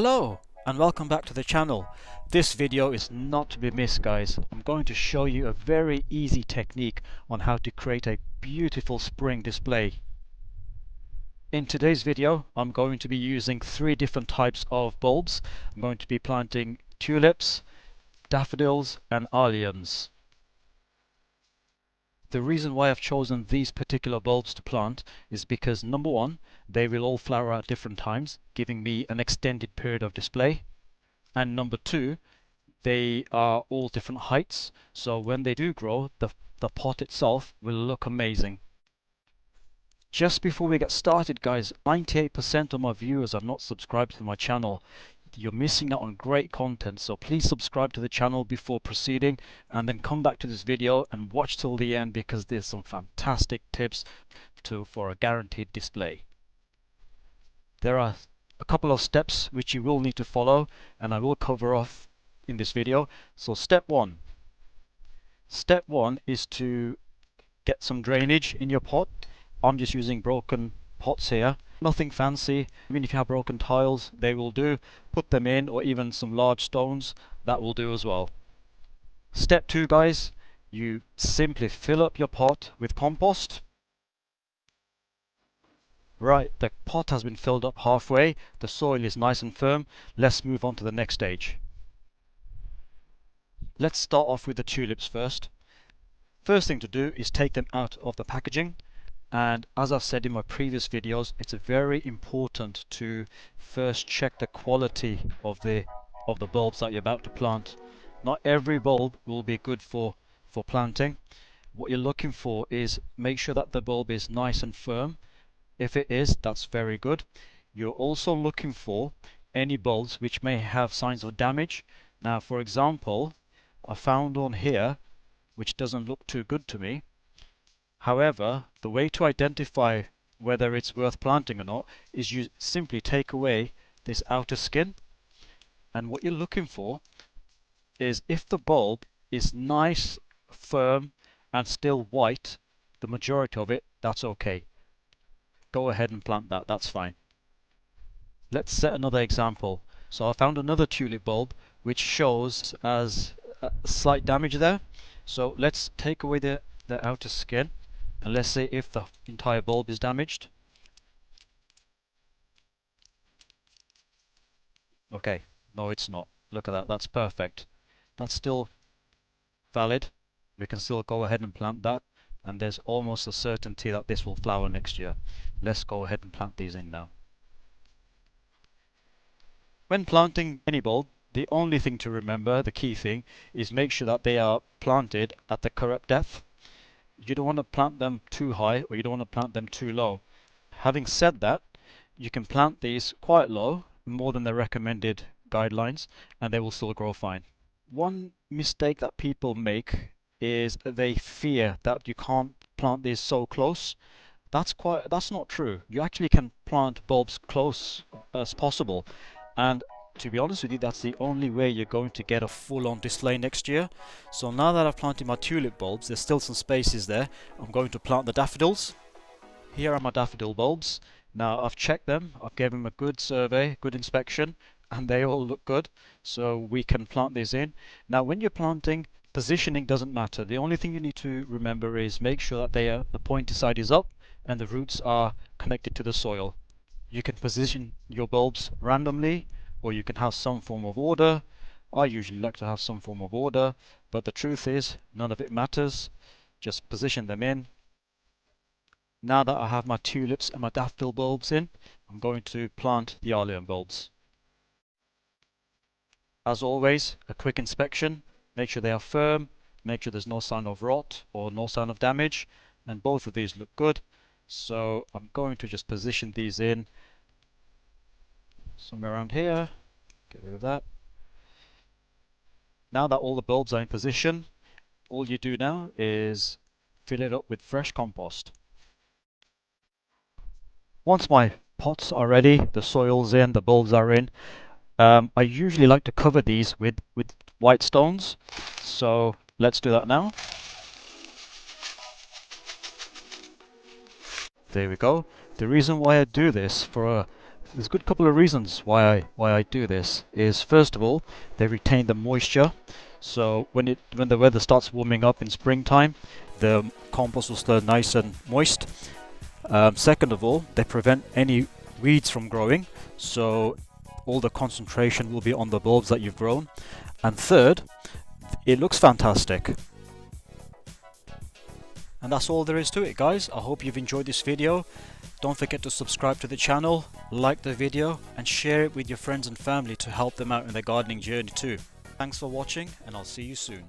Hello and welcome back to the channel. This video is not to be missed, guys. I'm going to show you a very easy technique on how to create a beautiful spring display. In today's video I'm going to be using three different types of bulbs. I'm going to be planting tulips, daffodils and alliums. The reason why I've chosen these particular bulbs to plant is because number one, they will all flower at different times, giving me an extended period of display. And number two, they are all different heights, so when they do grow, the pot itself will look amazing. Just before we get started, guys, 98% of my viewers are not subscribed to my channel. You're missing out on great content, so please subscribe to the channel before proceeding and then come back to this video and watch till the end because there's some fantastic tips for a guaranteed display. There are a couple of steps which you will need to follow and I will cover off in this video. So step one is to get some drainage in your pot. I'm just using broken pots here, nothing fancy. Even if you have broken tiles, they will do. Put them in, or even some large stones, that will do as well. Step two, guys, you simply fill up your pot with compost. Right, the pot has been filled up halfway, the soil is nice and firm. Let's move on to the next stage. Let's start off with the tulips first. First thing to do is take them out of the packaging, and as I've said in my previous videos, it's very important to first check the quality of the bulbs that you're about to plant. Not every bulb will be good for planting. What you're looking for is make sure that the bulb is nice and firm. If it is, that's very good. You're also looking for any bulbs which may have signs of damage. Now, for example, I found one here which doesn't look too good to me. However, the way to identify whether it's worth planting or not is you simply take away this outer skin, and what you're looking for is if the bulb is nice, firm and still white, the majority of it, that's okay. Go ahead and plant that, that's fine. Let's set another example. So I found another tulip bulb which shows as slight damage there. So let's take away the outer skin and let's say if the entire bulb is damaged. Okay, no it's not. Look at that, that's perfect. That's still valid. We can still go ahead and plant that, and there's almost a certainty that this will flower next year. Let's go ahead and plant these in now. When planting any bulb, the only thing to remember, the key thing, is make sure that they are planted at the correct depth. You don't want to plant them too high or you don't want to plant them too low. Having said that, you can plant these quite low, more than the recommended guidelines, and they will still grow fine. One mistake that people make is they fear that you can't plant these so close. That's not true. You actually can plant bulbs close as possible, and to be honest with you, that's the only way you're going to get a full-on display next year. So now that I've planted my tulip bulbs, there's still some spaces there. I'm going to plant the daffodils. Here are my daffodil bulbs. Now I've checked them, I've given them a good survey, good inspection, and they all look good. So we can plant these in. Now when you're planting, positioning doesn't matter. The only thing you need to remember is make sure that the pointy side is up and the roots are connected to the soil. You can position your bulbs randomly, or you can have some form of order. I usually like to have some form of order, but the truth is none of it matters. Just position them in. Now that I have my tulips and my daffodil bulbs in, I'm going to plant the allium bulbs. As always, a quick inspection. Make sure they are firm, make sure there's no sign of rot or no sign of damage, and both of these look good. So I'm going to just position these in somewhere around here. Get rid of that. Now that all the bulbs are in position, all you do now is fill it up with fresh compost. Once my pots are ready, the soil's in, the bulbs are in, I usually like to cover these with white stones. So let's do that now. There we go. The reason why I do this for There's a good couple of reasons why I do this. Is first of all, they retain the moisture, so when the weather starts warming up in springtime, the compost will stay nice and moist. Second of all, they prevent any weeds from growing, so all the concentration will be on the bulbs that you've grown. And third, it looks fantastic. And that's all there is to it, guys. I hope you've enjoyed this video. Don't forget to subscribe to the channel, like the video, and share it with your friends and family to help them out in their gardening journey too. Thanks for watching, and I'll see you soon.